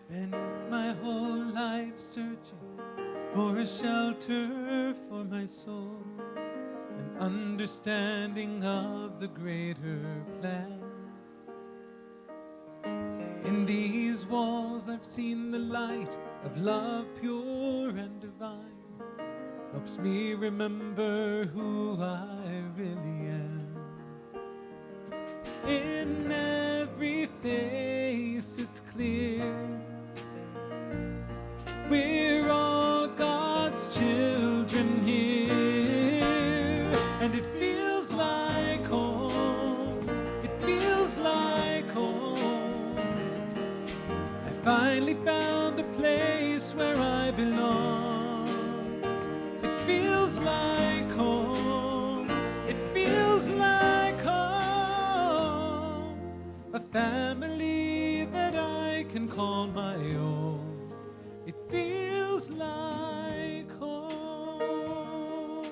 Spent my whole life searching for a shelter for my soul, an understanding of the greater plan. In these walls I've seen the light of love pure and divine, helps me remember who I really am. In every face it's clear, we're all God's children here, and it feels like home, it feels like home. I finally found a place where I belong. It feels like home, it feels like home, a family that I can call my own. It feels like home.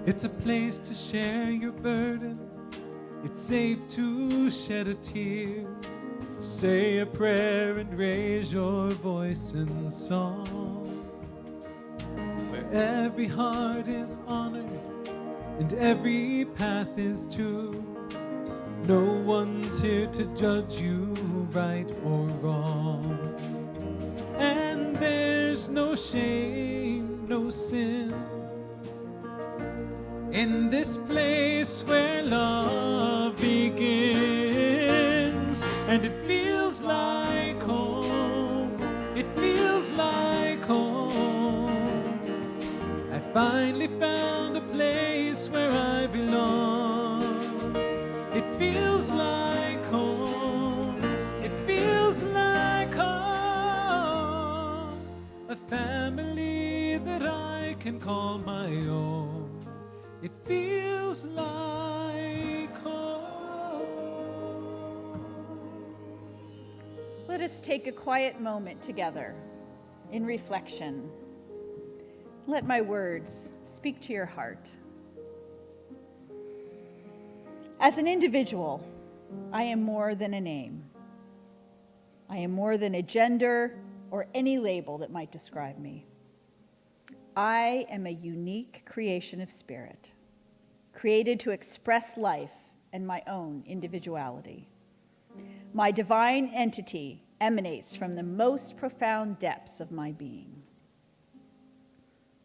It's a place to share your burden. It's safe to shed a tear, say a prayer and raise your voice in song, where every heart is honored and every path is true. No one's here to judge you right or wrong. And there's no shame, no sin, in this place where love begins. And it feels like home, it feels like home. I finally found a place where I belong. It feels like home, it feels like home, a family that I can call my own. It feels like home. Let us take a quiet moment together in reflection. Let my words speak to your heart. As an individual, I am more than a name. I am more than a gender or any label that might describe me. I am a unique creation of spirit, created to express life and my own individuality. My divine entity emanates from the most profound depths of my being.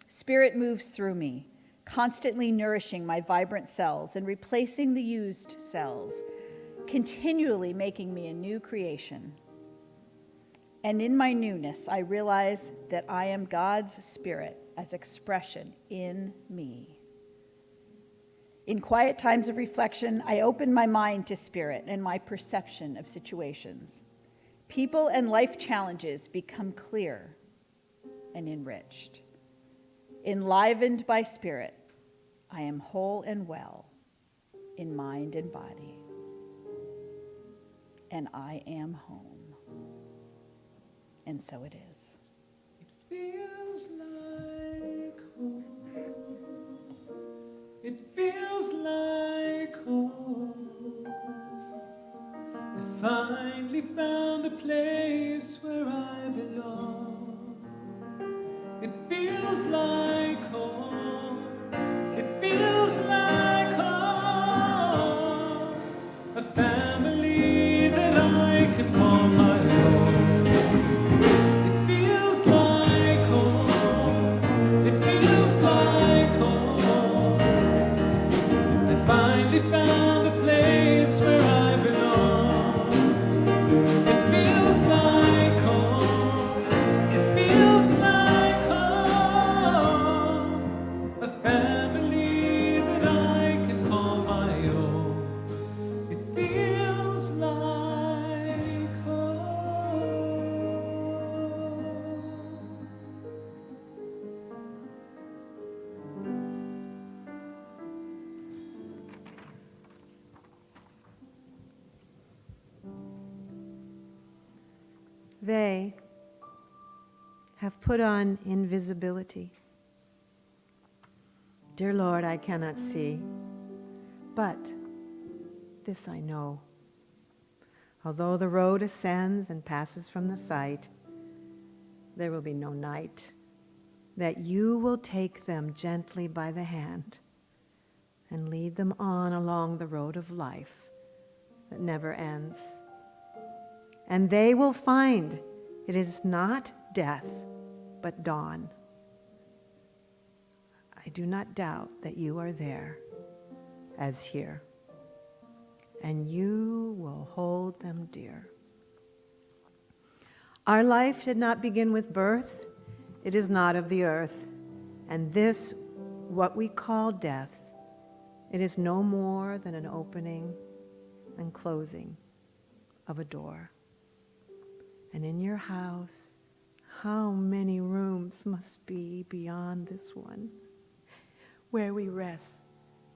Spirit moves through me, constantly nourishing my vibrant cells and replacing the used cells, continually making me a new creation. And in my newness, I realize that I am God's spirit as expression in me. In quiet times of reflection, I open my mind to spirit and my perception of situations. People and life challenges become clear and enriched. Enlivened by spirit, I am whole and well in mind and body. And I am home. And so it is. It feels like home. It feels like home. I finally found a place where I belong. It feels like home. It feels like home. A family that I can call my own. It feels like home. It feels like home. I finally found a place where I belong. It feels like home. It feels like home. A family that I can call my own. It feels like home. They have put on invisibility. Dear Lord, I cannot see, but this I know. Although the road ascends and passes from the sight, there will be no night, that you will take them gently by the hand and lead them on along the road of life that never ends. And they will find it is not death, but dawn. I do not doubt that you are there as here, and you will hold them dear. Our life did not begin with birth. It is not of the earth. And this, what we call death, it is no more than an opening and closing of a door. And in your house, how many rooms must be beyond this one, where we rest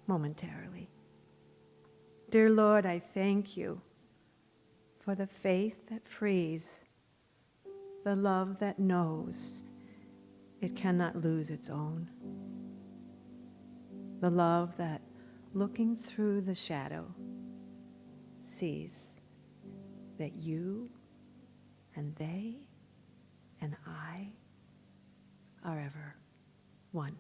momentarily. Dear Lord, I thank you for the faith that frees, the love that knows it cannot lose its own, the love that, looking through the shadow, sees that you and they and I are ever one.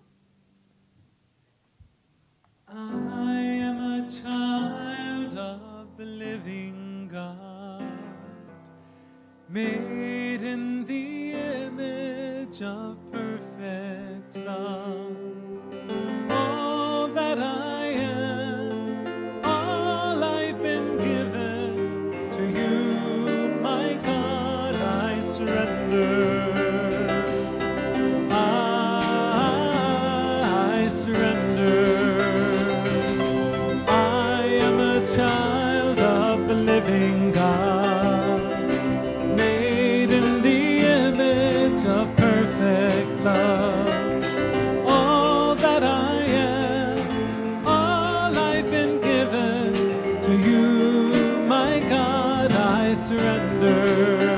I am a child of the living God, made in the image of perfect love. All that I am, all I've been given to you, my God, I surrender. I surrender. I am a child of the living God, made in the image of perfect love. All that I am, all I've been given to you, my God, I surrender.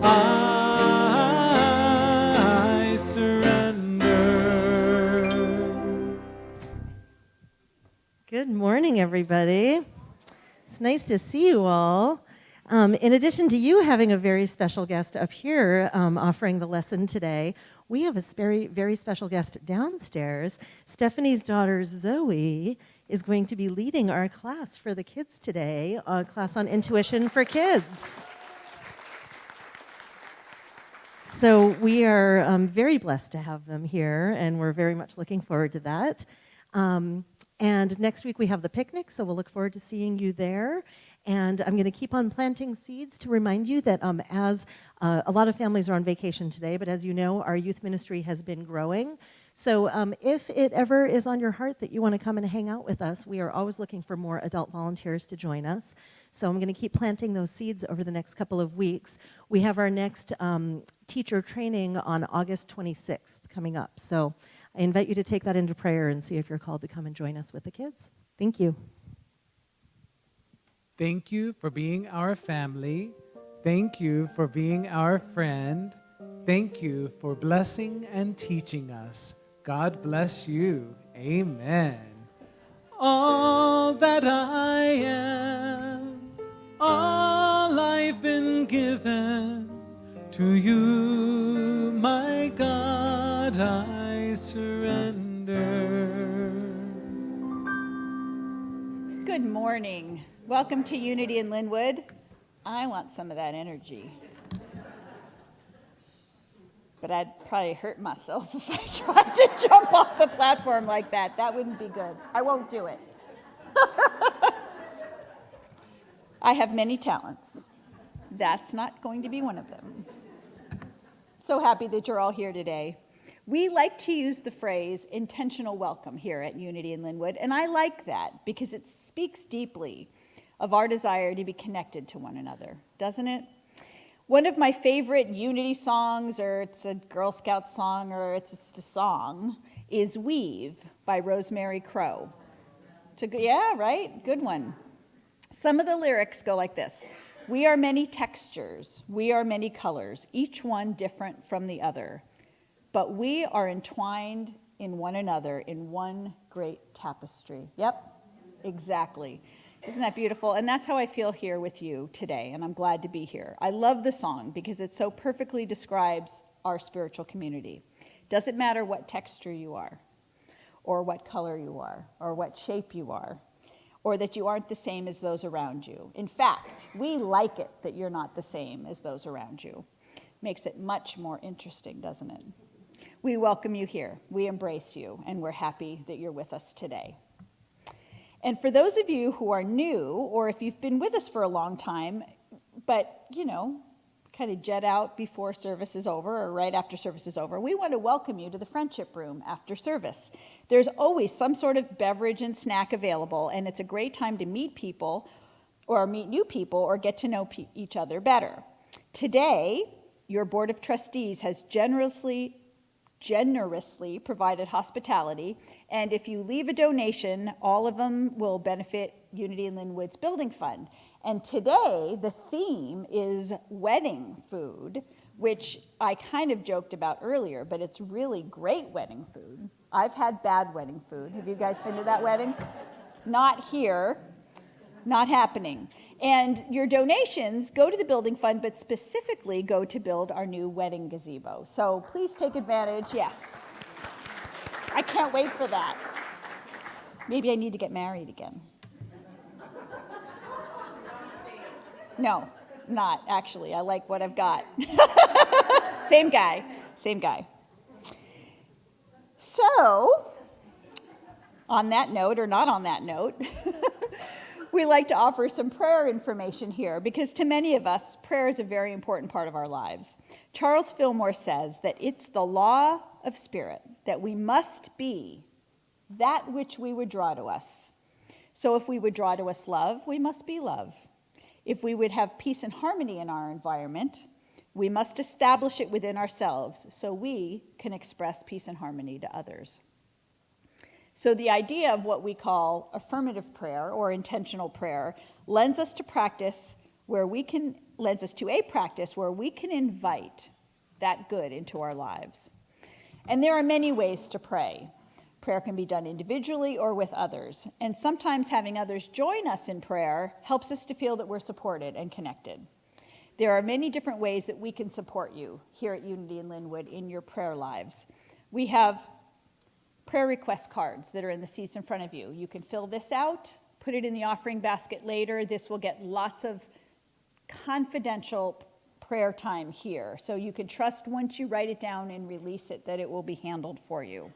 I surrender. Good morning, everybody. It's nice to see you all. In addition to you having a very special guest up here offering the lesson today, we have a very, very special guest downstairs. Steffany's daughter, Zoe, is going to be leading our class for the kids today, a class on intuition for kids. So we are very blessed to have them here, and we're very much looking forward to that. And next week we have the picnic, so we'll look forward to seeing you there. And I'm going to keep on planting seeds to remind you that as a lot of families are on vacation today, but as you know, our youth ministry has been growing. So if it ever is on your heart that you want to come and hang out with us, we are always looking for more adult volunteers to join us. So I'm going to keep planting those seeds over the next couple of weeks. We have our next teacher training on August 26th coming up. So I invite you to take that into prayer and see if you're called to come and join us with the kids. Thank you. Thank you for being our family. Thank you for being our friend. Thank you for blessing and teaching us. God bless you. Amen. All that I am, all I've been given, to you, my God, I surrender. Good morning. Welcome to Unity in Lynnwood. I want some of that energy. But I'd probably hurt myself if I tried to jump off the platform like that. That wouldn't be good. I won't do it. I have many talents. That's not going to be one of them. So happy that you're all here today. We like to use the phrase intentional welcome here at Unity in Lynnwood, and I like that because it speaks deeply of our desire to be connected to one another, doesn't it? One of my favorite Unity songs, or it's a Girl Scout song, or it's just a song, is Weave by Rosemary Crow. Yeah, right? Good one. Some of the lyrics go like this. We are many textures, we are many colors, each one different from the other. But we are entwined in one another in one great tapestry. Yep, exactly. Isn't that beautiful? And that's how I feel here with you today, and I'm glad to be here. I love the song because it so perfectly describes our spiritual community. Doesn't matter what texture you are, or what color you are, or what shape you are, or that you aren't the same as those around you. In fact, we like it that you're not the same as those around you. Makes it much more interesting, doesn't it? We welcome you here. We embrace you, and we're happy that you're with us today. And for those of you who are new, or if you've been with us for a long time, but, kind of jet out before service is over or right after service is over, we want to welcome you to the Friendship Room after service. There's always some sort of beverage and snack available, and it's a great time to meet people or meet new people or get to know each other better. Today, your Board of Trustees has generously provided hospitality, and if you leave a donation, all of them will benefit Unity and Lynnwood's building fund. And today, the theme is wedding food, which I kind of joked about earlier, but it's really great wedding food. I've had bad wedding food. Have you guys been to that wedding? Not here, not happening. And your donations go to the building fund, but specifically go to build our new wedding gazebo. So please take advantage. Yes. I can't wait for that. Maybe I need to get married again. No, not actually. I like what I've got. Same guy. So, on that note, or not on that note, we like to offer some prayer information here because to many of us, prayer is a very important part of our lives. Charles Fillmore says that it's the law of spirit that we must be that which we would draw to us. So if we would draw to us love, we must be love. If we would have peace and harmony in our environment, we must establish it within ourselves so we can express peace and harmony to others. So the idea of what we call affirmative prayer or intentional prayer lends us to a practice where we can invite that good into our lives. And there are many ways to pray. Prayer can be done individually or with others. And sometimes having others join us in prayer helps us to feel that we're supported and connected. There are many different ways that we can support you here at Unity and Lynnwood in your prayer lives. We have prayer request cards that are in the seats in front of you. You can fill this out, put it in the offering basket later. This will get lots of confidential prayer time here. So you can trust once you write it down and release it that it will be handled for you.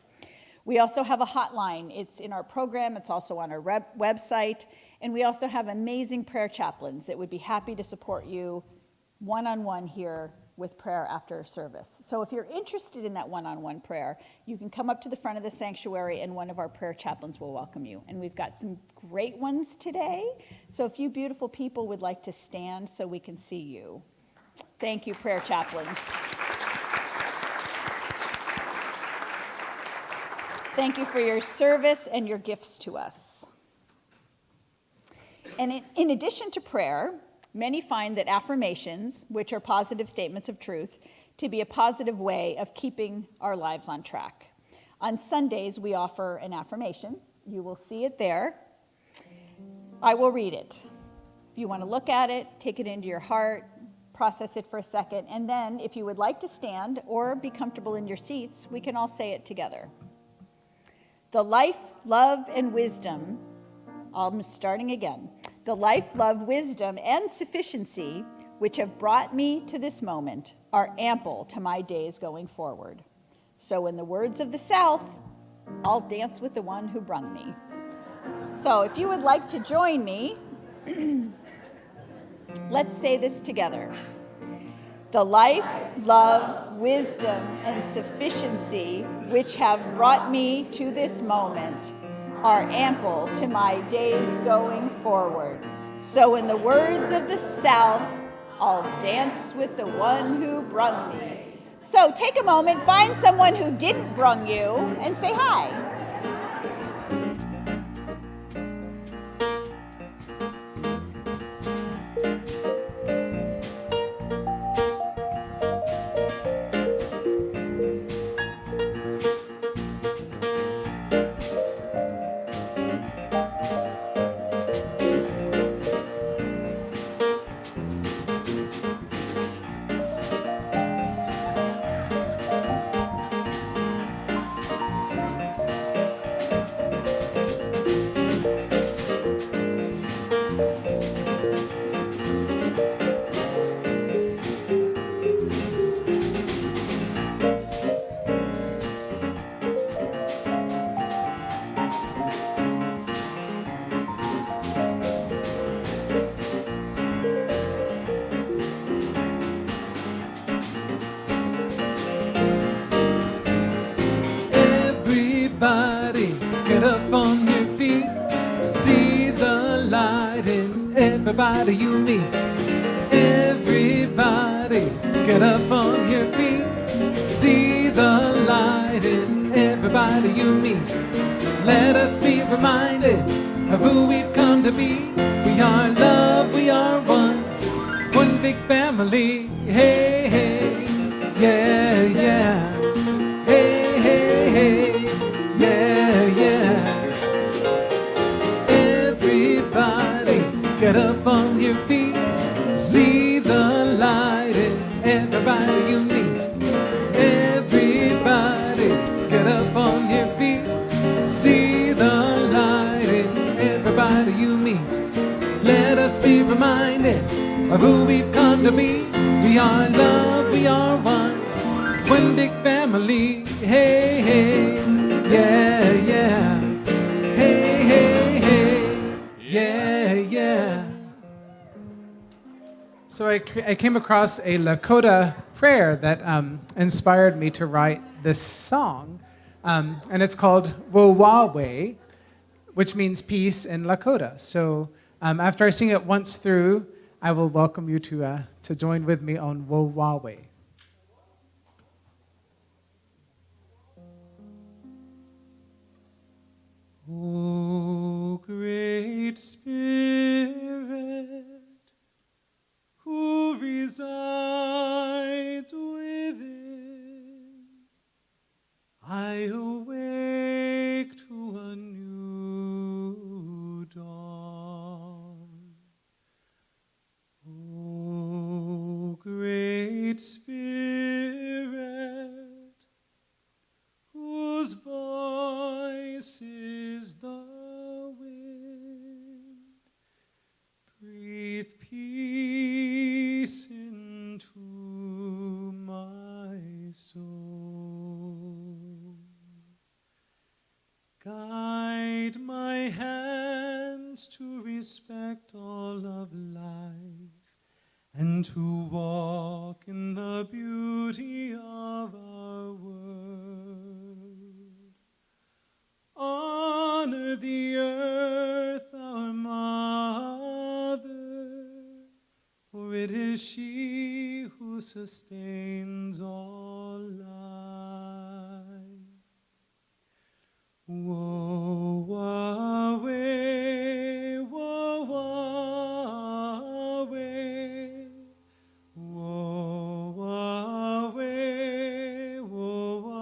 We also have a hotline. It's in our program. It's also on our website. And we also have amazing prayer chaplains that would be happy to support you one-on-one here with prayer after service. So if you're interested in that one-on-one prayer, you can come up to the front of the sanctuary and one of our prayer chaplains will welcome you. And we've got some great ones today. So if you beautiful people would like to stand so we can see you. Thank you, prayer chaplains. Thank you for your service and your gifts to us. And in addition to prayer, many find that affirmations, which are positive statements of truth, to be a positive way of keeping our lives on track. On Sundays, we offer an affirmation. You will see it there. I will read it. If you want to look at it, take it into your heart, process it for a second, and then if you would like to stand or be comfortable in your seats, we can all say it together. The life, love, and wisdom, I'm starting again. The life, love, wisdom, and sufficiency which have brought me to this moment are ample to my days going forward. So in the words of the South, I'll dance with the one who brung me. So if you would like to join me, let's say this together. The life, love, wisdom, and sufficiency which have brought me to this moment are ample to my days going forward. So in the words of the South, I'll dance with the one who brung me. So take a moment, find someone who didn't brung you, and say hi. get up on your feet. See the light in everybody you meet. Everybody, get up on your feet. See the light in everybody you meet. Let us be reminded of who we've come to be. We are love, we are one big family. Hey, hey, yeah, yeah. Hey, hey, hey, yeah, yeah. Everybody, get up on your feet. See the light in everybody you meet. Everybody, get up on your feet. See the light in everybody you meet. Let us be reminded of who we've come to be. We are love, we are one big family. Hey, hey, yeah, yeah. Hey, hey, hey, yeah, yeah. So I came across a Lakota prayer that inspired me to write this song. And it's called Wowawe, which means peace in Lakota. So after I sing it once through, I will welcome you to join with me on Wowawe. O great Spirit, who resides within, I awake to a new dawn. O great Spirit, whose voice is the wind, breathe peace into my soul. Guide my hands to respect all of life and to walk in the beauty of our world. Honor the earth, our mother, for it is she who sustains all life. Woe-wa-we, woe-wa-we, woe-wa-we, woe-wa-we.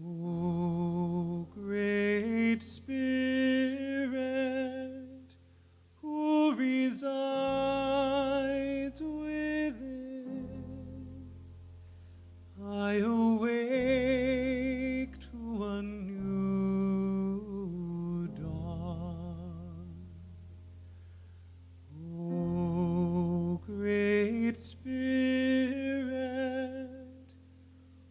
O great Spirit, who resides within, I awake to a new dawn. O great Spirit,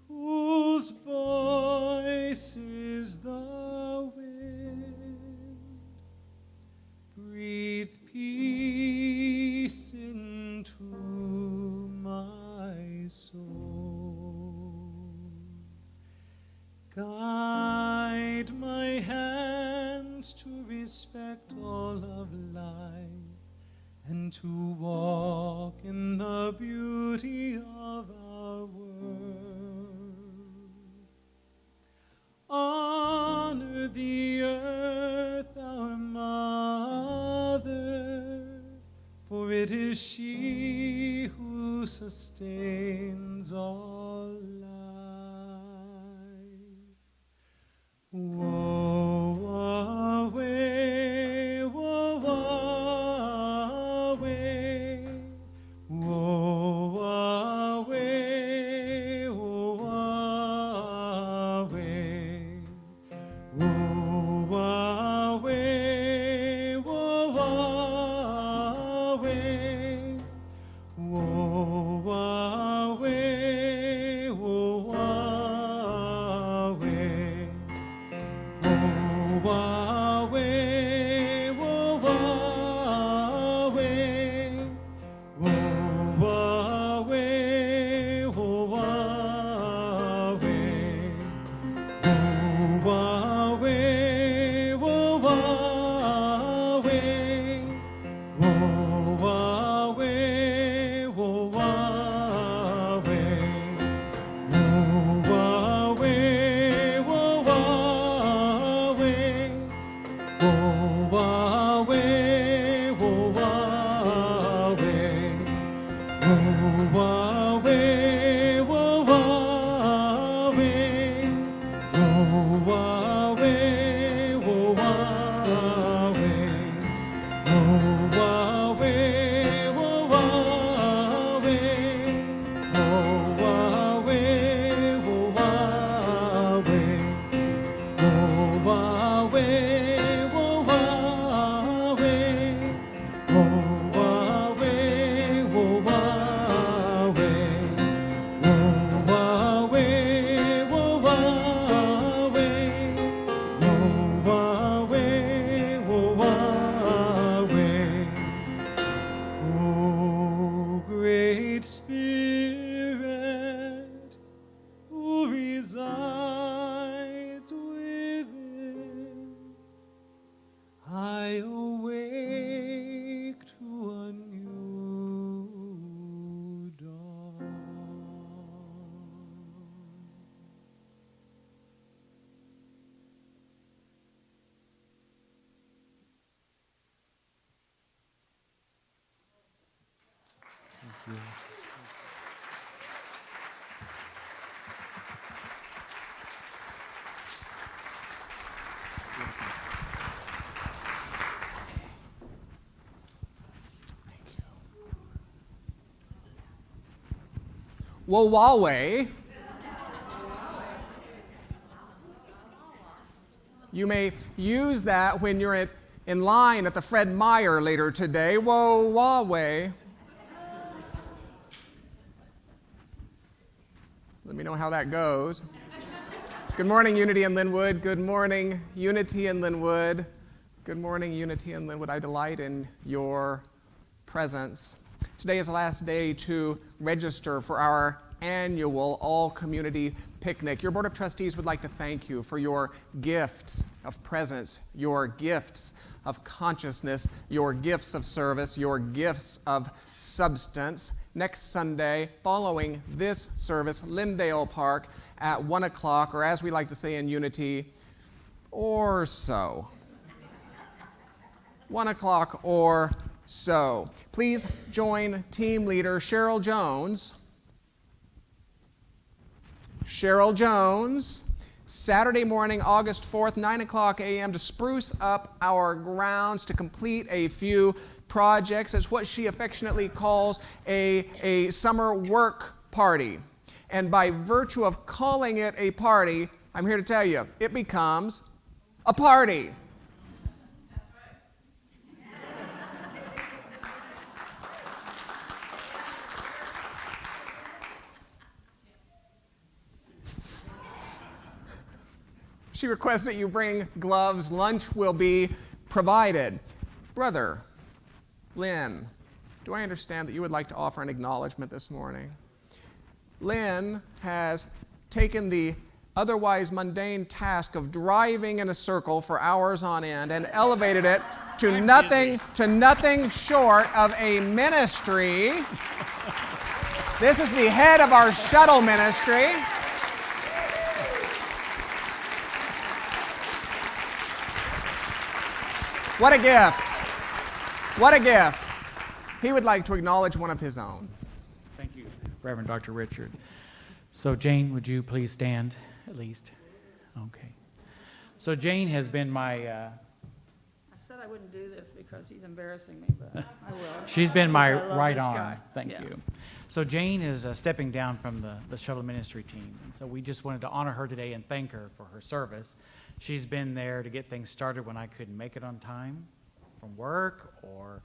whose voice is the wind, breathe peace into my soul. Guide my hands to respect all of life and to walk in the beauty of our world. Honor the earth, our mother, for it is she who sustains all life. Woe-wa-we, woe-wa-we, woe-wa-we, woe-wa-we, woe-wa-we, woe-wa-we, woe-wa-we. you. Well, Huawei. You may use that when you're in line at the Fred Meyer later today. Whoa, Huawei. Let me know how that goes. Good morning, Unity in Lynnwood. Good morning, Unity in Lynnwood. Good morning, Unity in Lynnwood. I delight in your presence. Today is the last day to register for our annual all-community picnic. Your Board of Trustees would like to thank you for your gifts of presence, your gifts of consciousness, your gifts of service, your gifts of substance. Next Sunday, following this service, Lyndale Park at 1 o'clock, or as we like to say in Unity, or so. 1 o'clock or so. Please join team leader Cheryl Jones. Saturday morning, August 4th, 9 o'clock a.m. to spruce up our grounds, to complete a few projects. It's what she affectionately calls a summer work party. And by virtue of calling it a party, I'm here to tell you, it becomes a party. She requests that you bring gloves. Lunch will be provided. Brother Lynn, do I understand that you would like to offer an acknowledgement this morning? Lynn has taken the otherwise mundane task of driving in a circle for hours on end and elevated it to nothing short of a ministry. This is the head of our shuttle ministry. What a gift. What a gift. He would like to acknowledge one of his own. Thank you, Reverend Dr. Richard. So Jane, would you please stand at least? Okay. So Jane has been my... I said I wouldn't do this because he's embarrassing me, but I will. She's been my Because I love right this arm. guy. Thank Yeah. you. So Jane is stepping down from the shuttle ministry team. And so we just wanted to honor her today and thank her for her service. She's been there to get things started when I couldn't make it on time from work, or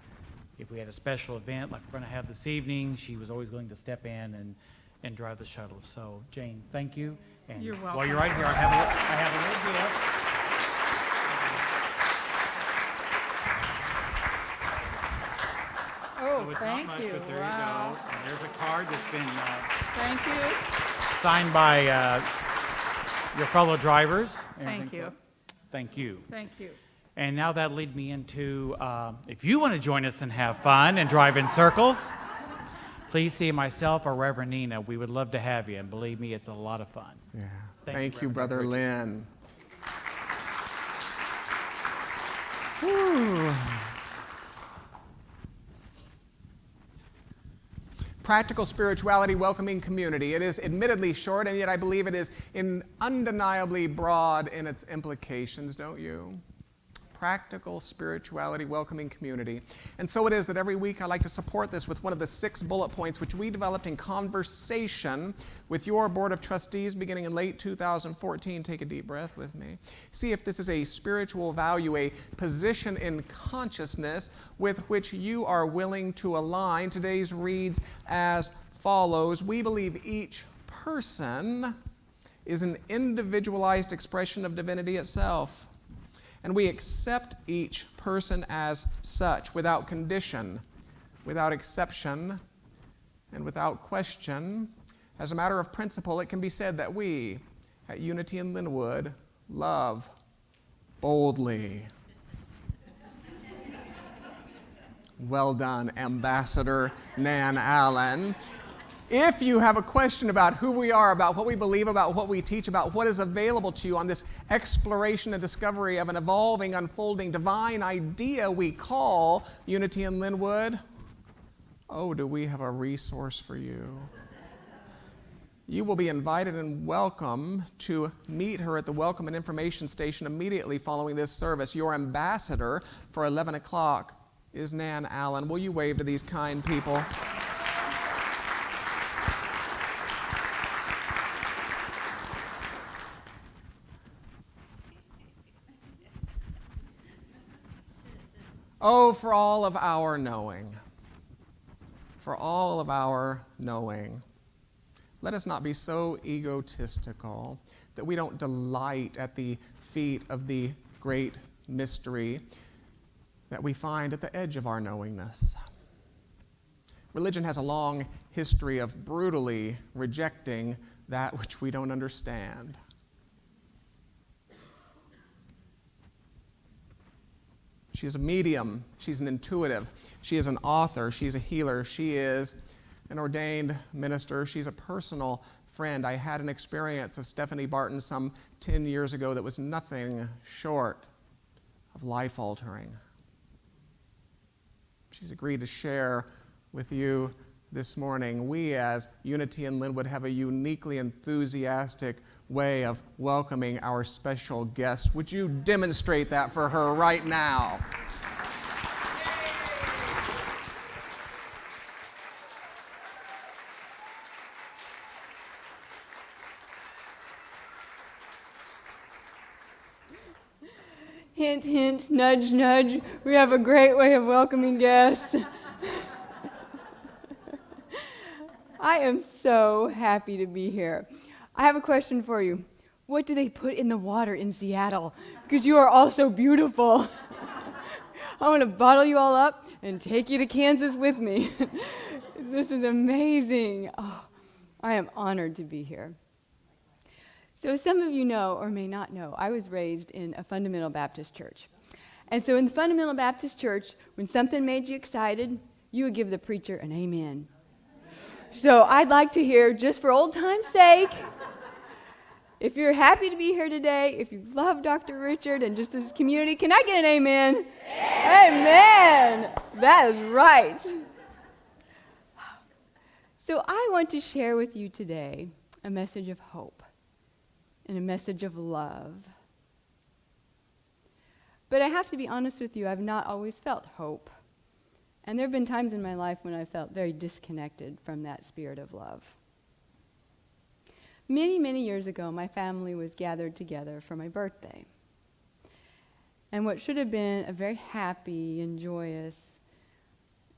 if we had a special event like we're going to have this evening, she was always willing to step in and drive the shuttle. So Jane, thank you. And You're welcome. while you're right here, I have a little gift. Oh, So it's thank not much, you. but there Wow. you go. And there's a card that's been Thank you. signed by your fellow drivers. Thank you. Thank you. Thank you. And now that leads me into, if you want to join us and have fun and drive in circles, please see myself or Reverend Nina. We would love to have you, and believe me, it's a lot of fun. Yeah. Thank Thank you, you, Brother Reverend Lynn. Whew. Practical spirituality, welcoming community. It is admittedly short, and yet I believe it is undeniably broad in its implications, don't you? Practical spirituality, welcoming community. And so it is that every week I like to support this with one of the 6 bullet points which we developed in conversation with your Board of Trustees beginning in late 2014. Take a deep breath with me. See if this is a spiritual value, a position in consciousness with which you are willing to align. Today's reads as follows. We believe each person is an individualized expression of divinity itself. And we accept each person as such, without condition, without exception, and without question. As a matter of principle, it can be said that we, at Unity in Lynnwood, love boldly. Well done, Ambassador Nan Allen. If you have a question about who we are, about what we believe, about what we teach, about what is available to you on this exploration and discovery of an evolving, unfolding, divine idea we call Unity in Lynnwood, oh, do we have a resource for you. You will be invited and welcome to meet her at the Welcome and Information Station immediately following this service. Your ambassador for 11 o'clock is Nan Allen. Will you wave to these kind people? Oh, for all of our knowing. For all of our knowing. Let us not be so egotistical that we don't delight at the feet of the great mystery that we find at the edge of our knowingness. Religion has a long history of brutally rejecting that which we don't understand. She's a medium, she's an intuitive, she is an author, she's a healer, she is an ordained minister, she's a personal friend. I had an experience of Steffany Barton some 10 years ago that was nothing short of life-altering. She's agreed to share with you this morning. We as Unity in Lynnwood have a uniquely enthusiastic way of welcoming our special guest. Would you demonstrate that for her right now? Hint, hint, nudge, nudge. We have a great way of welcoming guests. I am so happy to be here. I have a question for you. What do they put in the water in Seattle? Because you are all so beautiful. I want to bottle you all up and take you to Kansas with me. This is amazing. Oh, I am honored to be here. So as some of you know or may not know, I was raised in a fundamental Baptist church. And so in the fundamental Baptist church, when something made you excited, you would give the preacher an amen. So I'd like to hear, just for old time's sake, if you're happy to be here today, if you love Dr. Richard and just this community, can I get an amen? Amen! That is right. So I want to share with you today a message of hope and a message of love. But I have to be honest with you, I've not always felt hope. And there have been times in my life when I felt very disconnected from that spirit of love. Many, many years ago, my family was gathered together for my birthday. And what should have been a very happy and joyous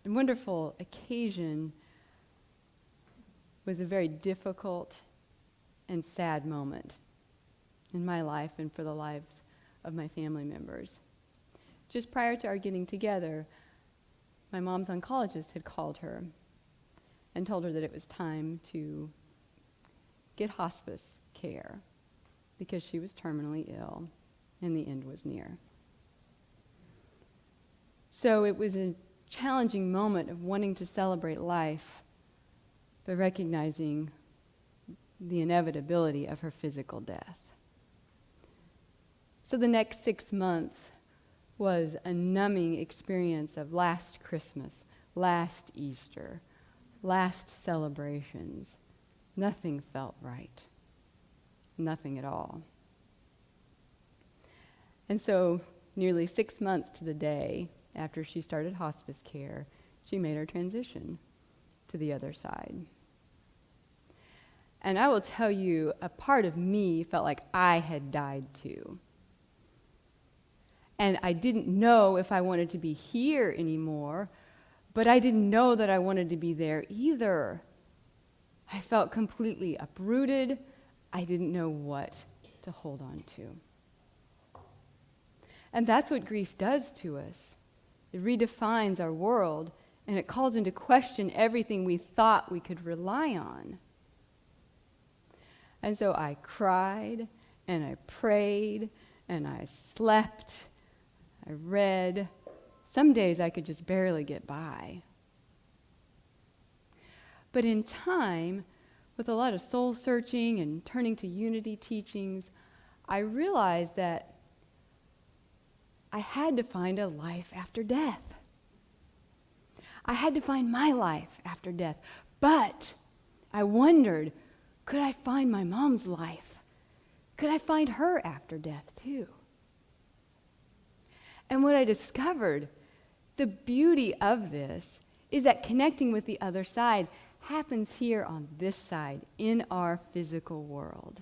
and wonderful occasion was a very difficult and sad moment in my life and for the lives of my family members. Just prior to our getting together, my mom's oncologist had called her and told her that it was time to get hospice care because she was terminally ill and the end was near. So it was a challenging moment of wanting to celebrate life, but recognizing the inevitability of her physical death. So the next 6 months was a numbing experience of last Christmas, last Easter, last celebrations. Nothing felt right. Nothing at all. And so nearly 6 months to the day after she started hospice care, she made her transition to the other side. And I will tell you, a part of me felt like I had died too. And I didn't know if I wanted to be here anymore, but I didn't know that I wanted to be there either. I felt completely uprooted. I didn't know what to hold on to. And that's what grief does to us. It redefines our world, and it calls into question everything we thought we could rely on. And so I cried, and I prayed, and I slept, I read. Some days I could just barely get by. But in time, with a lot of soul searching and turning to unity teachings, I realized that I had to find a life after death. I had to find my life after death. But I wondered, could I find my mom's life? Could I find her after death too? And what I discovered, the beauty of this, is that connecting with the other side happens here on this side, in our physical world.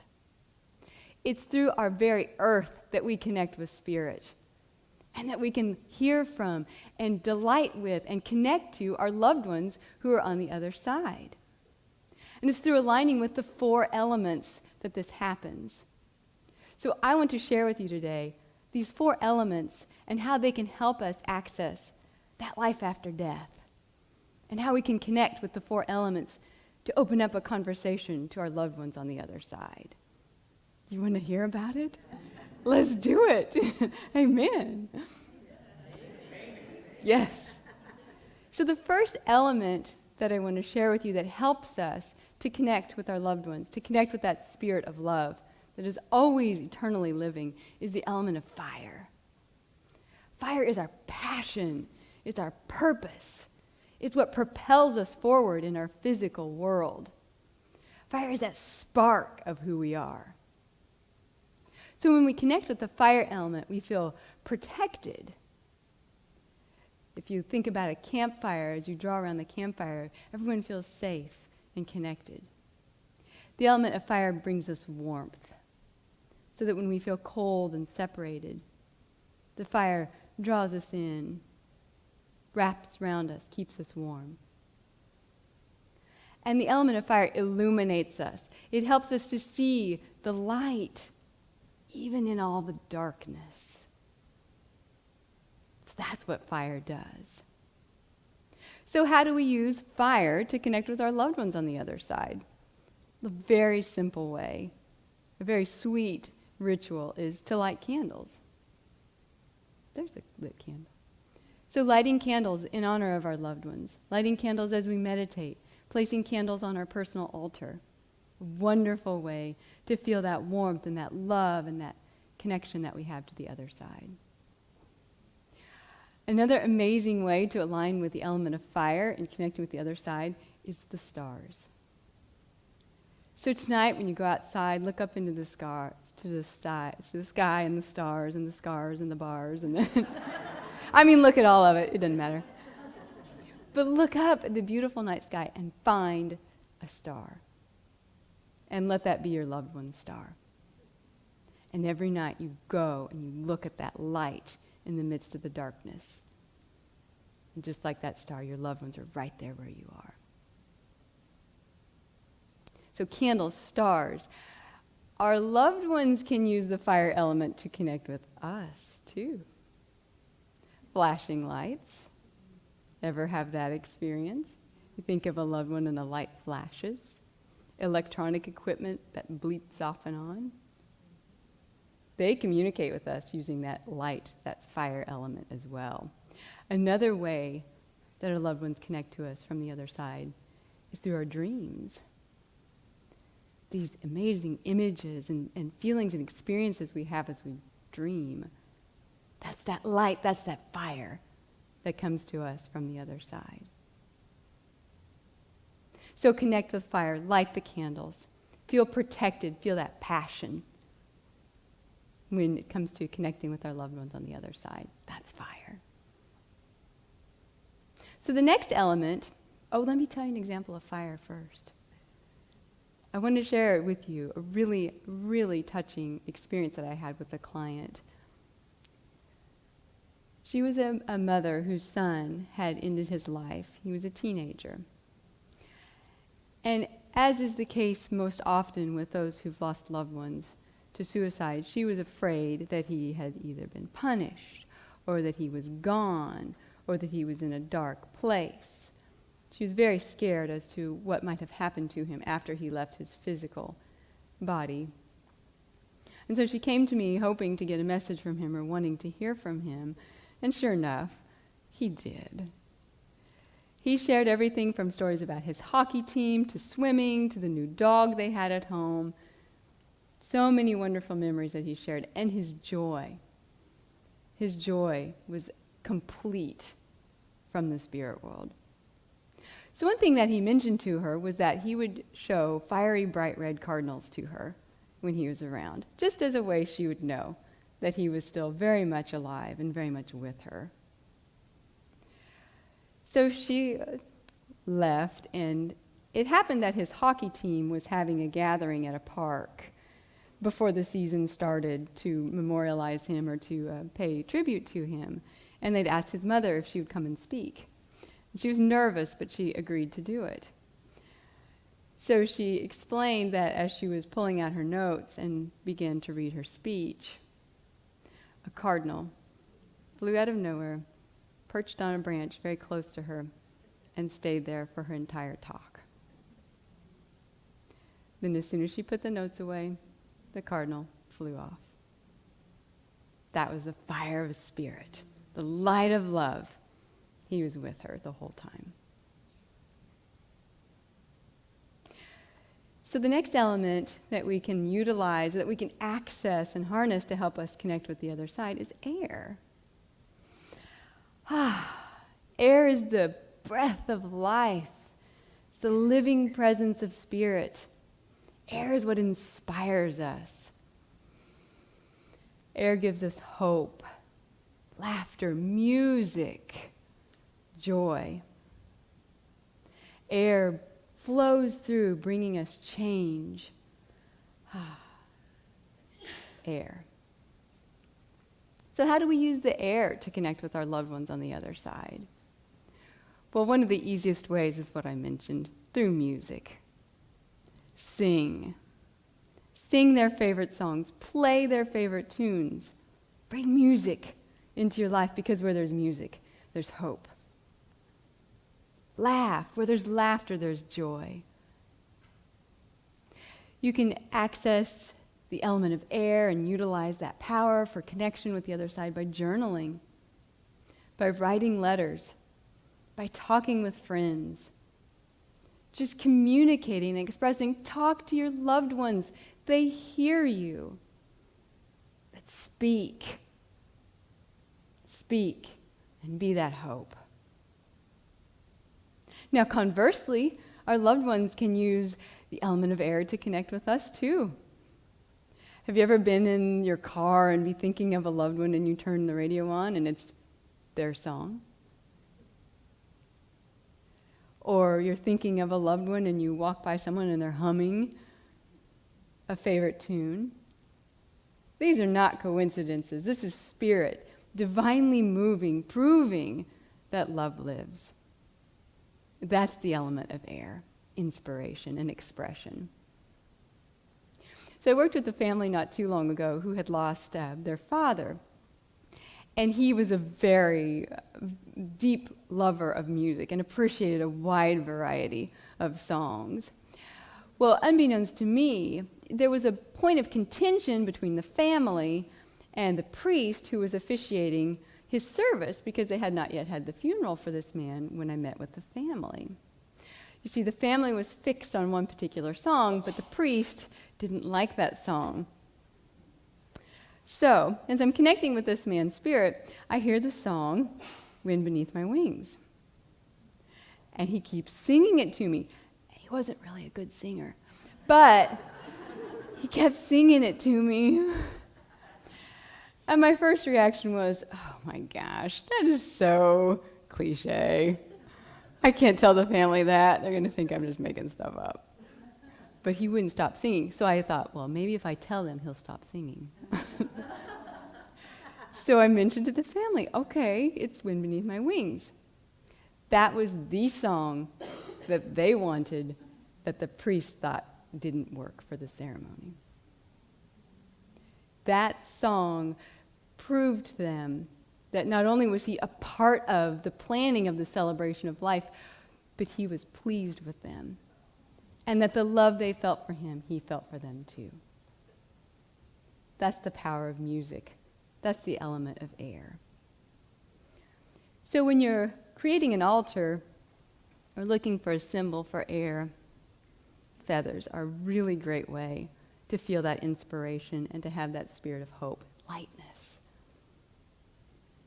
It's through our very earth that we connect with spirit, and that we can hear from and delight with and connect to our loved ones who are on the other side. And it's through aligning with the 4 elements that this happens. So I want to share with you today these 4 elements and how they can help us access that life after death, and how we can connect with the 4 elements to open up a conversation to our loved ones on the other side. You want to hear about it? Let's do it. Amen. Yes. So the first element that I want to share with you that helps us to connect with our loved ones, to connect with that spirit of love that is always eternally living, is the element of fire. Fire is our passion, it's our purpose. It's what propels us forward in our physical world. Fire is that spark of who we are. So when we connect with the fire element, we feel protected. If you think about a campfire, as you draw around the campfire, everyone feels safe and connected. The element of fire brings us warmth, so that when we feel cold and separated, the fire draws us in, wraps around us, keeps us warm. And the element of fire illuminates us. It helps us to see the light, even in all the darkness. So that's what fire does. So how do we use fire to connect with our loved ones on the other side? A very simple way, a very sweet ritual is to light candles. There's a lit candle. So lighting candles in honor of our loved ones, lighting candles as we meditate, placing candles on our personal altar. A wonderful way to feel that warmth and that love and that connection that we have to the other side. Another amazing way to align with the element of fire and connecting with the other side is the stars. So tonight when you go outside, look up into the sky and the stars and the scars and the bars and the I mean, look at all of it. It doesn't matter. But look up at the beautiful night sky and find a star. And let that be your loved one's star. And every night you go and you look at that light in the midst of the darkness. And just like that star, your loved ones are right there where you are. So candles, stars. Our loved ones can use the fire element to connect with us, too. Flashing lights. Ever have that experience? You think of a loved one and a light flashes. Electronic equipment that bleeps off and on. They communicate with us using that light, that fire element as well. Another way that our loved ones connect to us from the other side is through our dreams. These amazing images and feelings and experiences we have as we dream. That's that light, that's that fire that comes to us from the other side. So connect with fire, light the candles, feel protected, feel that passion when it comes to connecting with our loved ones on the other side. That's fire. So the next element, let me tell you an example of fire first. I want to share with you a really, really touching experience that I had with a client. She was a mother whose son had ended his life. He was a teenager. And as is the case most often with those who've lost loved ones to suicide, she was afraid that he had either been punished, or that he was gone, or that he was in a dark place. She was very scared as to what might have happened to him after he left his physical body. And so she came to me hoping to get a message from him or wanting to hear from him. And sure enough, he did. He shared everything from stories about his hockey team to swimming to the new dog they had at home. So many wonderful memories that he shared. And his joy. His joy was complete from the spirit world. So one thing that he mentioned to her was that he would show fiery bright red cardinals to her when he was around, just as a way she would know that he was still very much alive and very much with her. So she left, and it happened that his hockey team was having a gathering at a park before the season started to memorialize him or to pay tribute to him. And they'd asked his mother if she would come and speak. She was nervous, but she agreed to do it. So she explained that as she was pulling out her notes and began to read her speech, a cardinal flew out of nowhere, perched on a branch very close to her, and stayed there for her entire talk. Then as soon as she put the notes away, the cardinal flew off. That was the fire of spirit, the light of love. He was with her the whole time. So the next element that we can utilize, that we can access and harness to help us connect with the other side is air. Air is the breath of life. It's the living presence of spirit. Air is what inspires us. Air gives us hope, laughter, music, joy. Air flows through, bringing us change. Air. So how do we use the air to connect with our loved ones on the other side? Well, one of the easiest ways is what I mentioned, through music. Sing. Sing their favorite songs. Play their favorite tunes. Bring music into your life, because where there's music, there's hope. Laugh. Where there's laughter, there's joy. You can access the element of air and utilize that power for connection with the other side by journaling, by writing letters, by talking with friends, just communicating and expressing. Talk to your loved ones. They hear you. But speak. Speak and be that hope. Now, conversely, our loved ones can use the element of air to connect with us too. Have you ever been in your car and be thinking of a loved one and you turn the radio on and it's their song? Or you're thinking of a loved one and you walk by someone and they're humming a favorite tune? These are not coincidences. This is spirit, divinely moving, proving that love lives. That's the element of air, inspiration and expression. So I worked with a family not too long ago who had lost their father. And he was a very deep lover of music and appreciated a wide variety of songs. Well, unbeknownst to me, there was a point of contention between the family and the priest who was officiating his service, because they had not yet had the funeral for this man when I met with the family. You see, the family was fixed on one particular song, but the priest didn't like that song. So, as I'm connecting with this man's spirit, I hear the song, Wind Beneath My Wings. And he keeps singing it to me. He wasn't really a good singer, but he kept singing it to me. And my first reaction was, oh my gosh, that is so cliche. I can't tell the family that. They're going to think I'm just making stuff up. But he wouldn't stop singing. So I thought, well, maybe if I tell them, he'll stop singing. So I mentioned to the family, okay, it's Wind Beneath My Wings. That was the song that they wanted that the priest thought didn't work for the ceremony. That song proved to them that not only was he a part of the planning of the celebration of life, but he was pleased with them. And that the love they felt for him, he felt for them too. That's the power of music. That's the element of air. So when you're creating an altar or looking for a symbol for air, feathers are a really great way to feel that inspiration and to have that spirit of hope, lightness.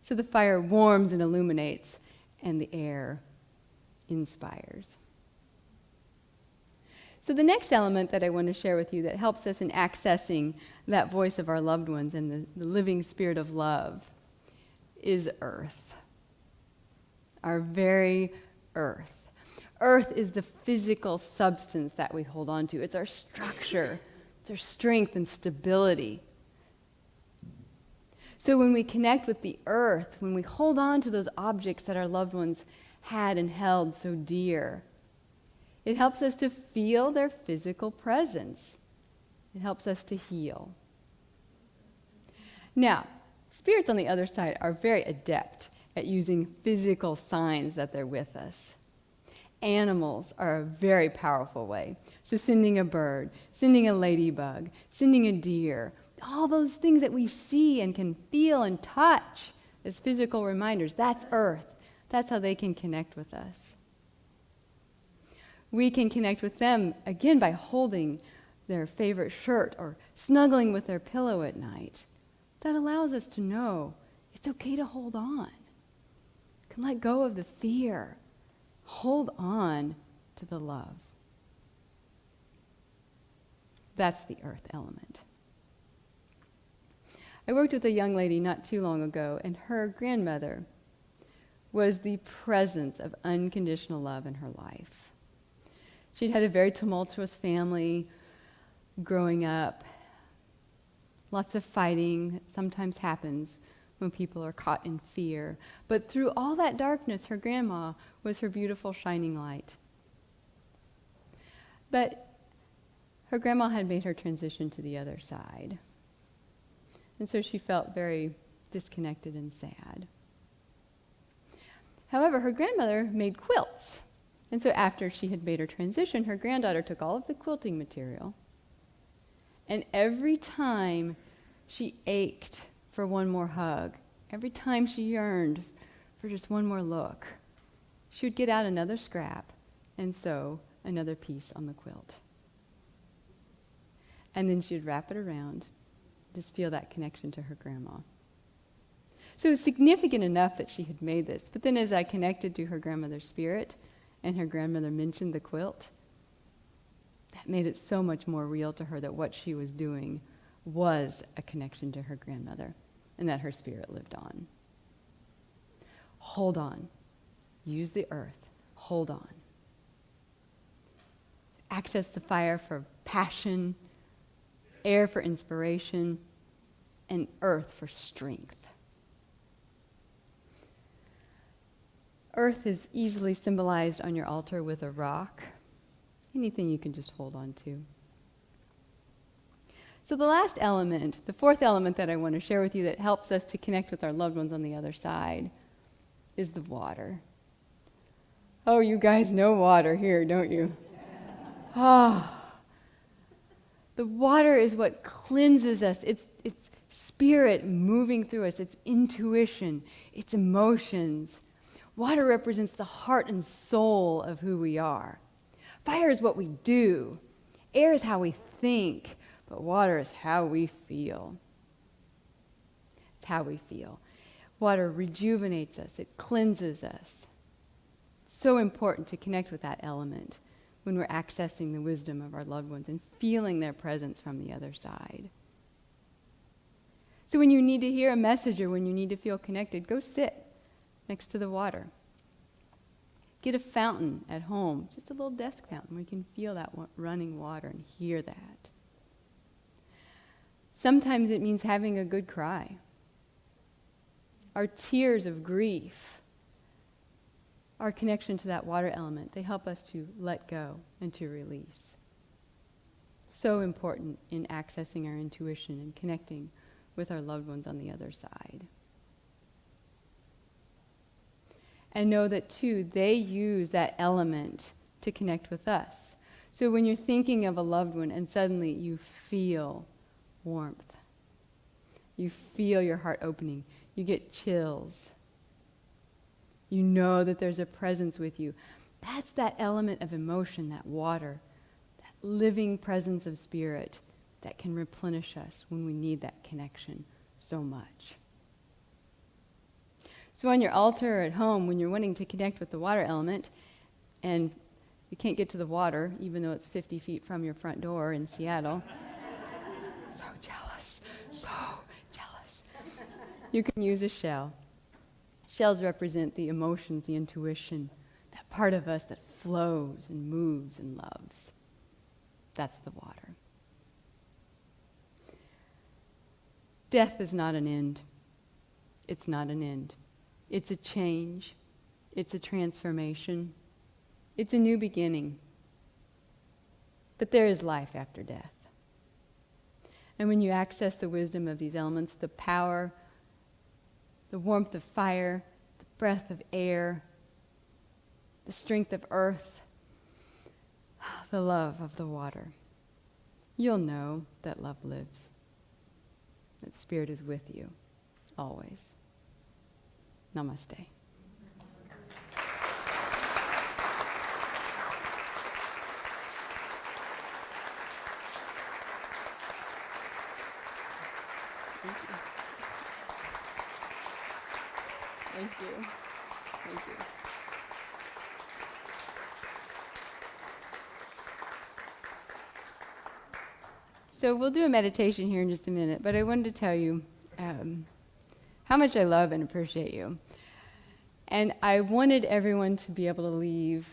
So the fire warms and illuminates, and the air inspires. So the next element that I want to share with you that helps us in accessing that voice of our loved ones and the living spirit of love is earth. Our very earth. Earth is the physical substance that we hold on to. It's our structure. It's our strength and stability. So when we connect with the earth, when we hold on to those objects that our loved ones had and held so dear, it helps us to feel their physical presence. It helps us to heal. Now, spirits on the other side are very adept at using physical signs that they're with us. Animals are a very powerful way. So sending a bird, sending a ladybug, sending a deer, all those things that we see and can feel and touch as physical reminders, that's earth. That's how they can connect with us. We can connect with them, again, by holding their favorite shirt or snuggling with their pillow at night. That allows us to know it's okay to hold on. You can let go of the fear. Hold on to the love. That's the earth element. I worked with a young lady not too long ago, and her grandmother was the presence of unconditional love in her life. She'd had a very tumultuous family growing up. Lots of fighting that sometimes happens when people are caught in fear. But through all that darkness, her grandma was her beautiful shining light. But her grandma had made her transition to the other side. And so she felt very disconnected and sad. However, her grandmother made quilts. And so after she had made her transition, her granddaughter took all of the quilting material, and every time she ached for one more hug, every time she yearned for just one more look, she would get out another scrap and sew another piece on the quilt. And then she would wrap it around, just feel that connection to her grandma. So it was significant enough that she had made this. But then as I connected to her grandmother's spirit, and her grandmother mentioned the quilt, that made it so much more real to her that what she was doing was a connection to her grandmother, and that her spirit lived on. Hold on. Use the earth. Hold on. Access the fire for passion, air for inspiration, and earth for strength. Earth is easily symbolized on your altar with a rock, anything you can just hold on to. So the last element, the fourth element that I want to share with you that helps us to connect with our loved ones on the other side is the water. Oh, you guys know water here, don't you? The water is what cleanses us. It's spirit moving through us. It's intuition. It's emotions. Water represents the heart and soul of who we are. Fire is what we do. Air is how we think. But water is how we feel. It's how we feel. Water rejuvenates us. It cleanses us. It's so important to connect with that element when we're accessing the wisdom of our loved ones and feeling their presence from the other side. So when you need to hear a message or when you need to feel connected, go sit next to the water. Get a fountain at home, just a little desk fountain where you can feel that running water and hear that. Sometimes it means having a good cry. Our tears of grief, our connection to that water element, they help us to let go and to release. So important in accessing our intuition and connecting with our loved ones on the other side. And know that, too, they use that element to connect with us. So when you're thinking of a loved one and suddenly you feel warmth, you feel your heart opening, you get chills, you know that there's a presence with you, that's that element of emotion, that water, that living presence of spirit that can replenish us when we need that connection so much. So on your altar or at home, when you're wanting to connect with the water element and You can't get to the water, even though it's 50 feet from your front door in Seattle. So jealous, so jealous. You can use a shell. Shells represent the emotions, the intuition, that part of us that flows and moves and loves. That's the water. Death is not an end. It's not an end. It's a change. It's a transformation. It's a new beginning. But there is life after death. And when you access the wisdom of these elements, the power, the warmth of fire, the breath of air, the strength of earth, the love of the water, you'll know that love lives, that Spirit is with you, always. Namaste. Thank you. Thank you. So we'll do a meditation here in just a minute, but I wanted to tell you how much I love and appreciate you. And I wanted everyone to be able to leave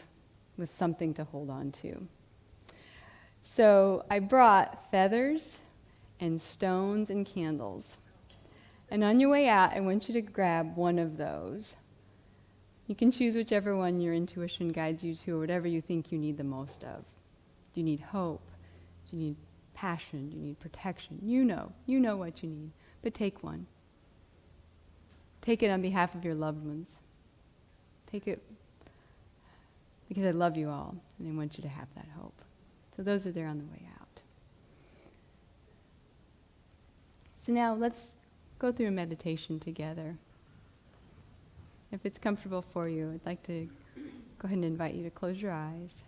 with something to hold on to. So I brought feathers and stones and candles. And on your way out, I want you to grab one of those. You can choose whichever one your intuition guides you to, or whatever you think you need the most of. Do you need hope? Do you need passion? Do you need protection? You know what you need, but take one. Take it on behalf of your loved ones. Take it because I love you all, and I want you to have that hope. So those are there on the way out. So now let's go through a meditation together. If it's comfortable for you, I'd like to go ahead and invite you to close your eyes.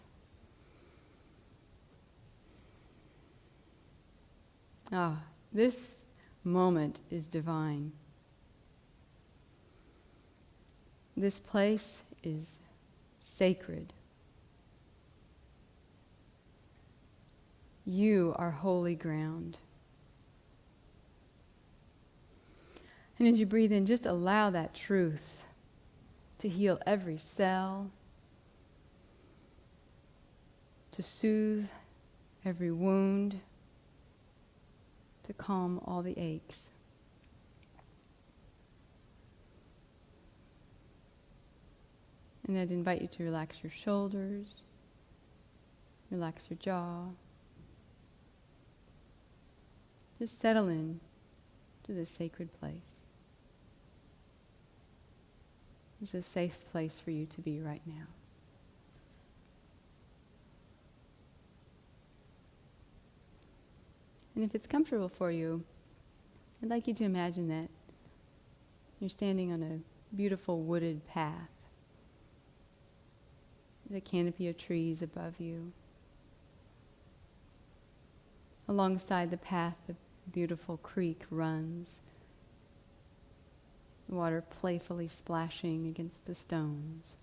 This moment is divine. This place is sacred. You are holy ground. And as you breathe in, just allow that truth to heal every cell, to soothe every wound, to calm all the aches. And I'd invite you to relax your shoulders, relax your jaw. Just settle in to this sacred place. It's a safe place for you to be right now. And if it's comfortable for you, I'd like you to imagine that you're standing on a beautiful wooded path. There's a canopy of trees above you. Alongside the path, a beautiful creek runs, the water playfully splashing against the stones.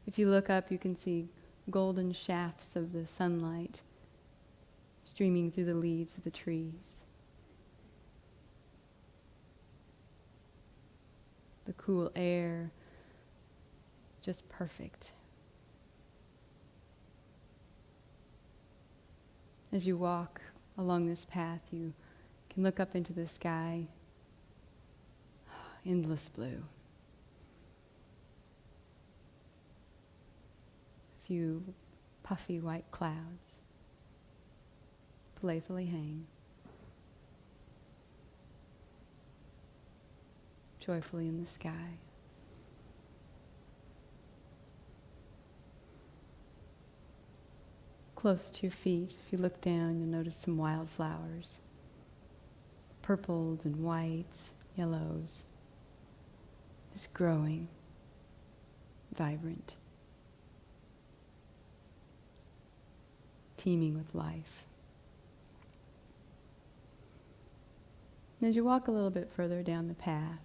If you look up, you can see golden shafts of the sunlight streaming through the leaves of the trees. The cool air is just perfect. As you walk along this path, you can look up into the sky, endless blue. A few puffy white clouds playfully hang, joyfully in the sky. Close to your feet, if you look down, you'll notice some wildflowers. Purples and whites, yellows, just growing, vibrant, teeming with life. And as you walk a little bit further down the path,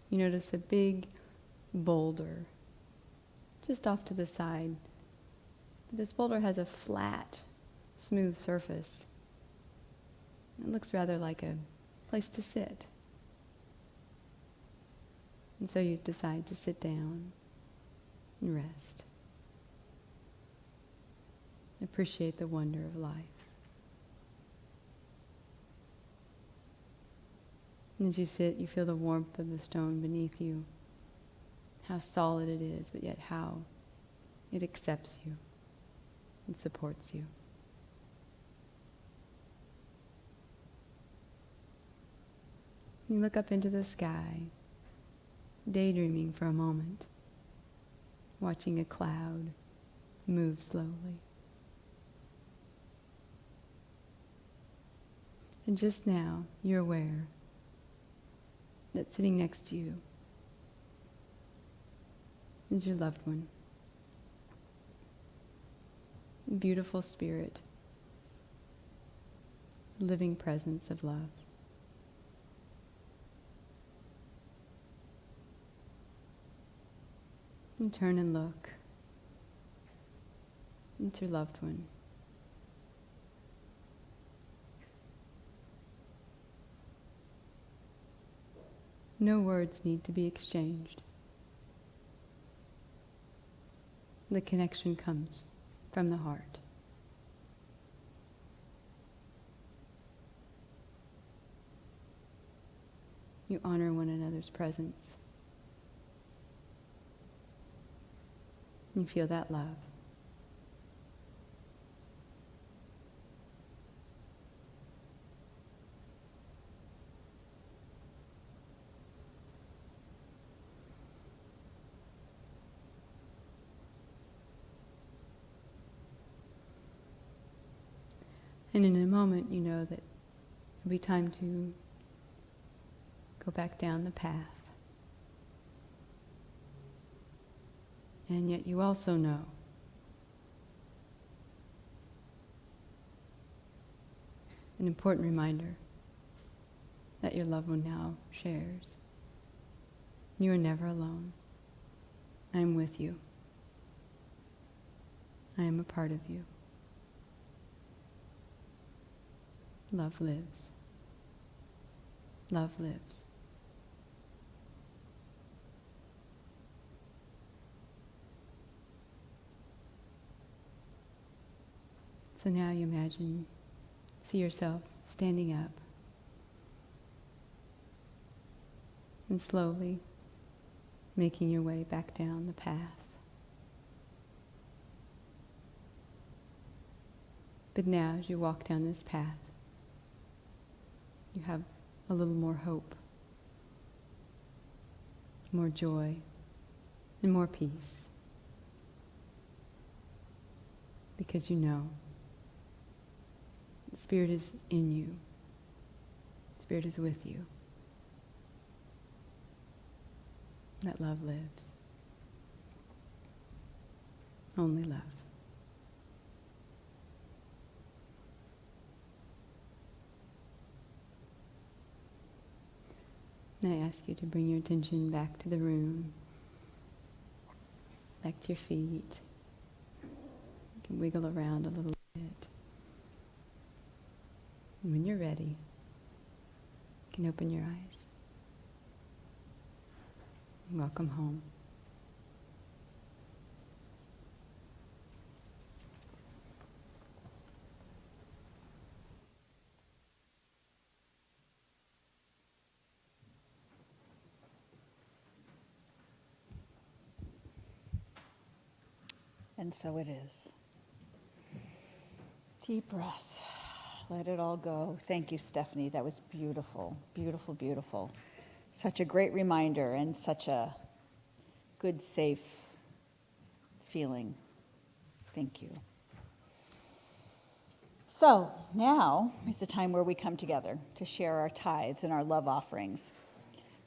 you notice a big boulder just off to the side. This boulder has a flat, smooth surface. It looks rather like a place to sit. And so you decide to sit down and rest. Appreciate the wonder of life. And as you sit, you feel the warmth of the stone beneath you, how solid it is, but yet how it accepts you and supports you. You look up into the sky, daydreaming for a moment, watching a cloud move slowly. And just now, you're aware that sitting next to you is your loved one, a beautiful spirit, living presence of love. And turn and look. It's your loved one. No words need to be exchanged. The connection comes from the heart. You honor one another's presence. You feel that love. And in a moment, you know that it'll be time to go back down the path. And yet you also know an important reminder that your loved one now shares. You are never alone. I am with you. I am a part of you. Love lives. Love lives. So now you see yourself standing up and slowly making your way back down the path. But now as you walk down this path, you have a little more hope, more joy, and more peace. Because you know the Spirit is in you. The Spirit is with you. That love lives. Only love. And I ask you to bring your attention back to the room, back to your feet. You can wiggle around a little bit. And when you're ready, you can open your eyes. Welcome home. And so it is. Deep breath. Let it all go. Thank you, Steffany. That was beautiful, beautiful, beautiful. Such a great reminder and such a good, safe feeling. Thank you. So now is the time where we come together to share our tithes and our love offerings.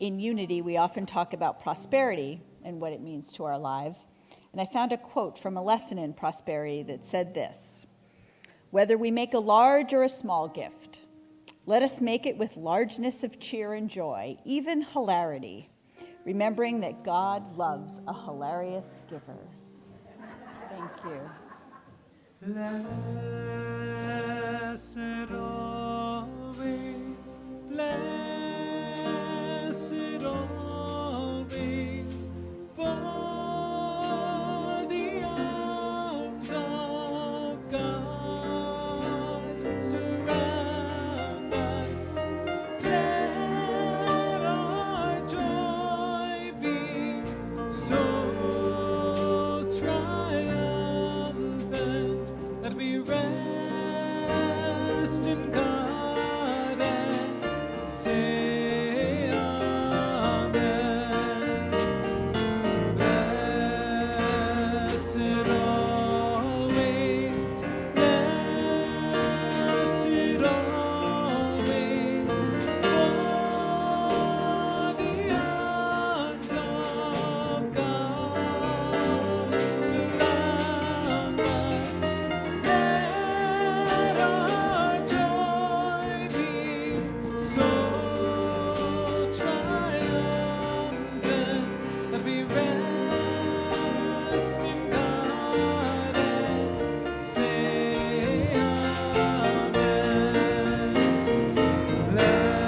In Unity, we often talk about prosperity and what it means to our lives. And I found a quote from a lesson in prosperity that said this: "Whether we make a large or a small gift, let us make it with largeness of cheer and joy, even hilarity. remembering that God loves a hilarious giver. Thank you. Blessed always, blessed always, for the arms of God surround us. Let our joy be so triumphant that we rest in God and say Amen. Blessed always, blessed always, for the arms of God surround us. Let our joy be so triumphant that we rest in God and say Amen. Blessed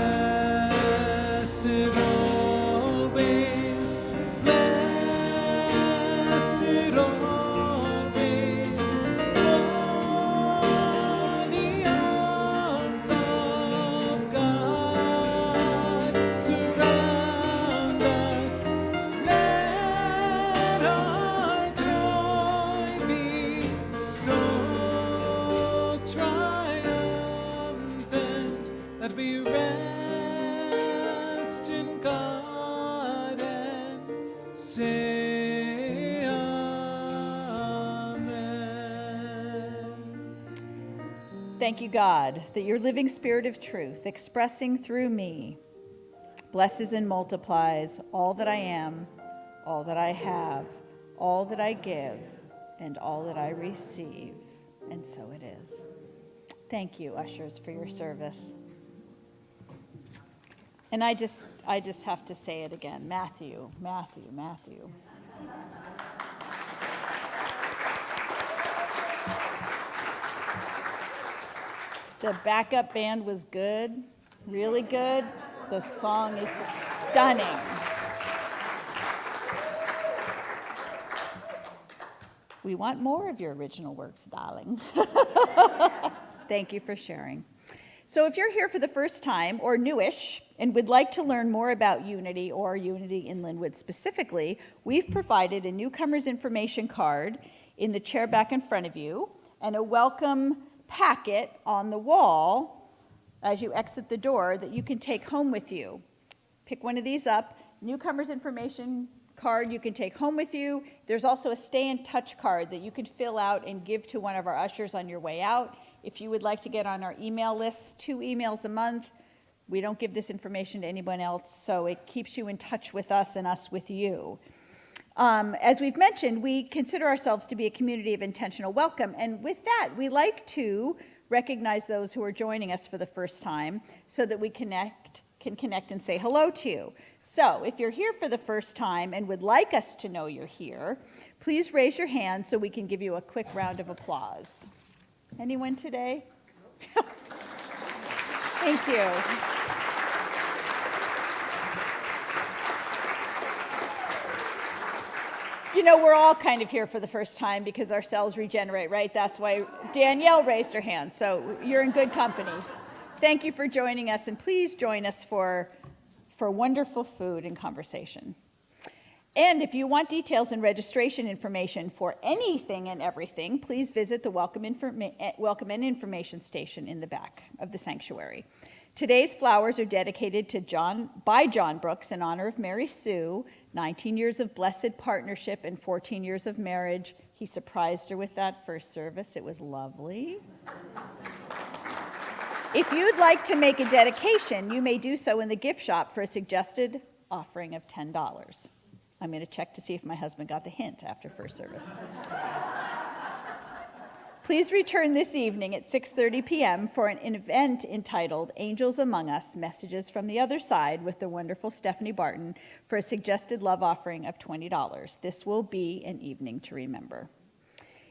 always, blessed always, for the arms of God surround us. Let our joy be so triumphant that we rest in God and say Amen. Thank you, God, that your living spirit of truth, expressing through me, blesses and multiplies all that I am, all that I have, all that I give, and all that I receive. And so it is. Thank you, ushers, for your service. And I just have to say it again. Matthew, Matthew, Matthew. The backup band was good, really good. The song is stunning. We want more of your original works, darling. Thank you for sharing. So if you're here for the first time or newish and would like to learn more about Unity or Unity in Lynnwood specifically, we've provided a newcomer's information card in the chair back in front of you and a welcome packet on the wall as you exit the door that you can take home with you. Pick one of these up. Newcomer's information card you can take home with you. There's also a stay in touch card that you can fill out and give to one of our ushers on your way out. If you would like to get on our email list, 2 emails a month. We don't give this information to anyone else, so it keeps you in touch with us and us with you. As we've mentioned, we consider ourselves to be a community of intentional welcome, and with that, we like to recognize those who are joining us for the first time so that we can connect and say hello to you. So if you're here for the first time and would like us to know you're here, please raise your hand so we can give you a quick round of applause. Anyone today? Thank you. You know, we're all kind of here for the first time because our cells regenerate, right? That's why Danielle raised her hand, so you're in good company. Thank you for joining us, and please join us for wonderful food and conversation. And if you want details and registration information for anything and everything, please visit the Welcome and Information Station in the back of the sanctuary. Today's flowers are dedicated to John Brooks in honor of Mary Sue, 19 years of blessed partnership and 14 years of marriage. He surprised her with that first service. It was lovely. If you'd like to make a dedication, you may do so in the gift shop for a suggested offering of $10. I'm going to check to see if my husband got the hint after first service. Please return this evening at 6:30 p.m. for an event entitled Angels Among Us, Messages from the Other Side with the wonderful Steffany Barton for a suggested love offering of $20. This will be an evening to remember.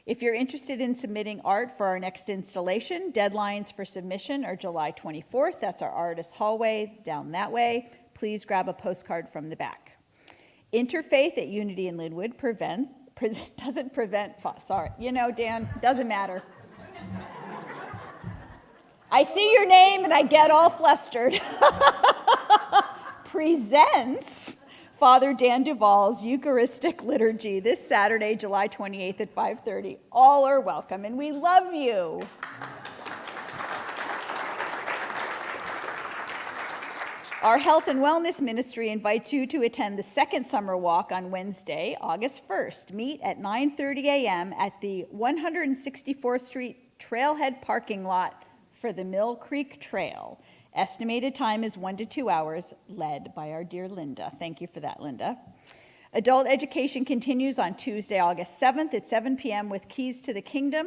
If you're interested in submitting art for our next installation, deadlines for submission are July 24th. That's our artist hallway down that way. Please grab a postcard from the back. Interfaith at Unity in Lynnwood doesn't prevent, sorry, Dan, doesn't matter. I see your name and I get all flustered. Presents Father Dan Duvall's Eucharistic Liturgy this Saturday, July 28th at 5:30. All are welcome, and we love you. Our health and wellness ministry invites you to attend the second summer walk on Wednesday, August 1st. Meet at 9:30 a.m. at the 164th Street Trailhead parking lot for the Mill Creek Trail. Estimated time is 1 to 2 hours, led by our dear Linda. Thank you for that, Linda. Adult education continues on Tuesday, August 7th at 7 p.m. with Keys to the Kingdom.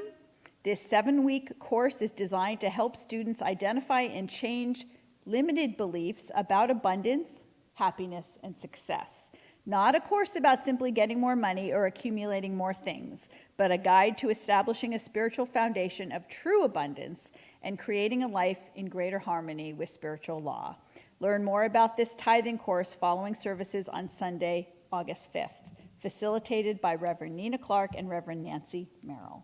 This 7-week course is designed to help students identify and change limited beliefs about abundance, happiness, and success. Not a course about simply getting more money or accumulating more things, but a guide to establishing a spiritual foundation of true abundance and creating a life in greater harmony with spiritual law. Learn more about this tithing course following services on Sunday, August 5th, facilitated by Reverend Nina Clark and Reverend Nancy Merrill.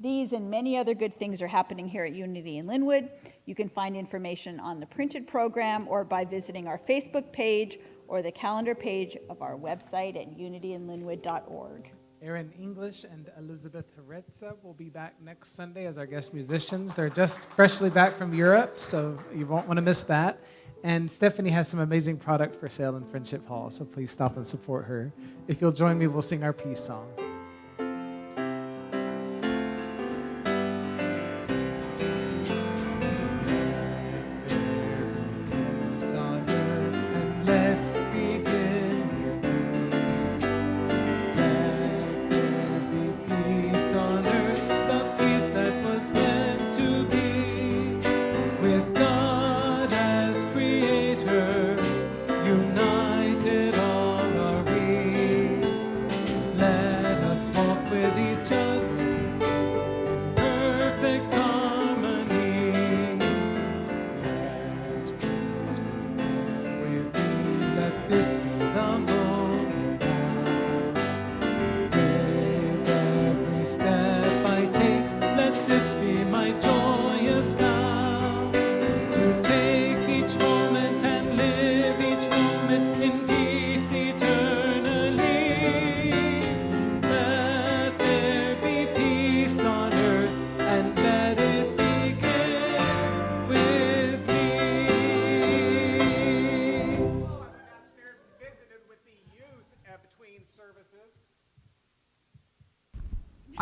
These and many other good things are happening here at Unity in Lynnwood. You can find information on the printed program or by visiting our Facebook page or the calendar page of our website at unityinlynnwood.org. Aaron English and Elizabeth Heretza will be back next Sunday as our guest musicians. They're just freshly back from Europe, so you won't want to miss that. And Steffany has some amazing product for sale in Friendship Hall, so please stop and support her. If you'll join me, we'll sing our peace song.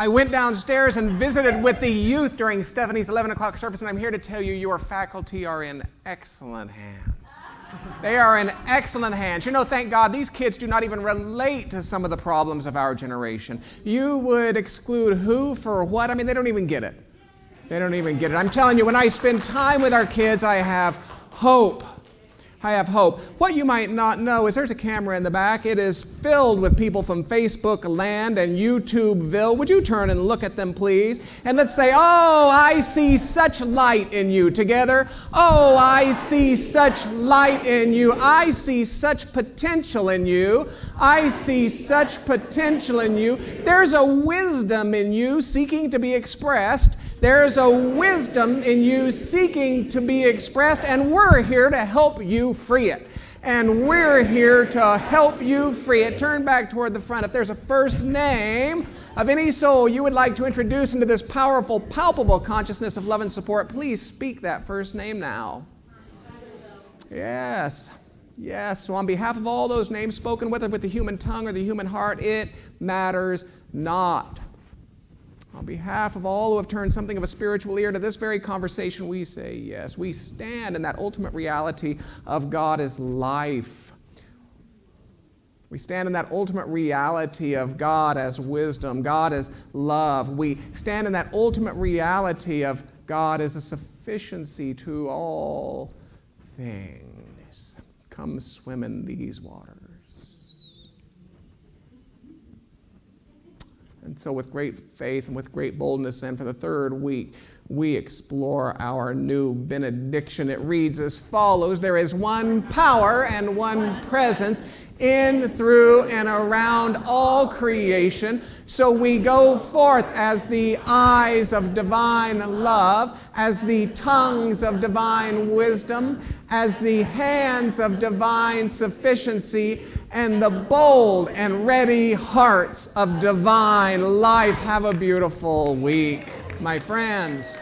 I went downstairs and visited with the youth during Steffany's 11 o'clock service, and I'm here to tell you your faculty are in excellent hands. They are in excellent hands. You know, thank God, these kids do not even relate to some of the problems of our generation. You would exclude who for what? I mean, they don't even get it. They don't even get it. I'm telling you, when I spend time with our kids, I have hope. I have hope. What you might not know is there's a camera in the back. It is filled with people from Facebook land and YouTubeville. Would you turn and look at them, please? And let's say, oh, I see such light in you together. Oh, I see such light in you. I see such potential in you. I see such potential in you. There's a wisdom in you seeking to be expressed. There's a wisdom in you seeking to be expressed, and we're here to help you free it. And we're here to help you free it. Turn back toward the front. If there's a first name of any soul you would like to introduce into this powerful, palpable consciousness of love and support, please speak that first name now. Yes. Yes. So on behalf of all those names spoken, whether with the human tongue or the human heart, it matters not. On behalf of all who have turned something of a spiritual ear to this very conversation, we say yes. We stand in that ultimate reality of God is life. We stand in that ultimate reality of God as wisdom, God as love. We stand in that ultimate reality of God as a sufficiency to all things. Come swim in these waters. And so with great faith and with great boldness, and for the third week, we explore our new benediction. It reads as follows: there is one power and one presence in, through, and around all creation. So we go forth as the eyes of divine love, as the tongues of divine wisdom, as the hands of divine sufficiency, and the bold and ready hearts of divine life. Have a beautiful week, my friends.